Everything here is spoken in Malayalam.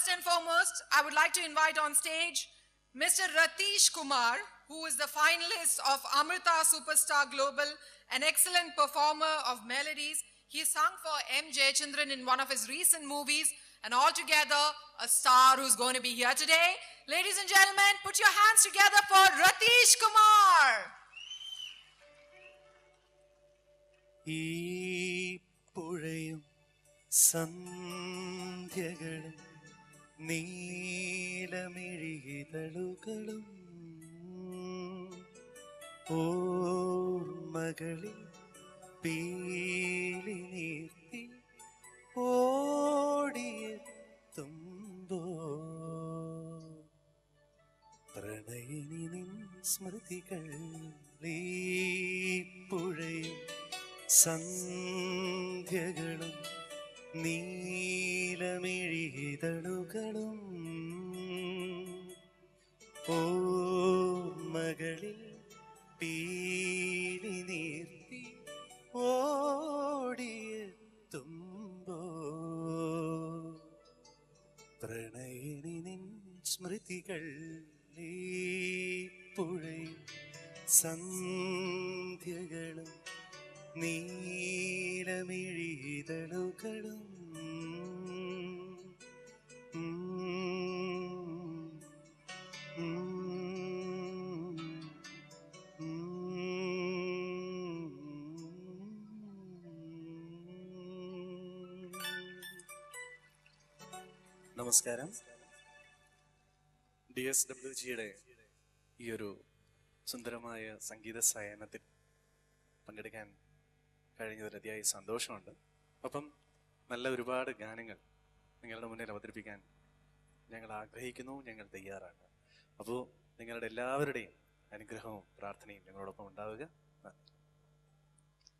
first and foremost, I would like to invite on stage Mr. Ratish Kumar, who is the finalist of Amrita Superstar Global, an excellent performer of melodies. He sung for M. Jayachandran in one of his recent movies, and altogether a star who's going to be here today. Ladies and gentlemen, put your hands together for Ratish Kumar. സന്ധ്യകളും നീലമിഴിതളുകളും ഓർമ്മകളിൽ പീലി നീർത്തി ഓടിയെത്തുമ്പോൾ പ്രണയിനി നിൻ സ്മൃതികൾ ഈ പുഴയും സന്ധ്യകളും നീലമിഴിതളുകളും ഓർമ്മകളിൽ പീലി നീർത്തി ഓടിയെത്തുമ്പോൾ പ്രണയിനി നിൻ സ്മൃതികൾ ഈ പുഴയും സന്ധ്യകളും നീലമിഴിതളുകളും നമസ്കാരം. DSWGയുടെ ഈ ഒരു സുന്ദരമായ സംഗീത സായാഹ്നത്തിൽ പങ്കെടുക്കാൻ കഴിഞ്ഞതിൽ അതിയായ സന്തോഷമുണ്ട്. ഒപ്പം നല്ല ഒരുപാട് ഗാനങ്ങൾ നിങ്ങളുടെ മുന്നിൽ അവതരിപ്പിക്കാൻ ഞങ്ങൾ ആഗ്രഹിക്കുന്നു, ഞങ്ങൾ തയ്യാറാണ്. അപ്പോൾ നിങ്ങളുടെ എല്ലാവരുടെയും അനുഗ്രഹവും പ്രാർത്ഥനയും ഞങ്ങളോടൊപ്പം ഉണ്ടാവുക.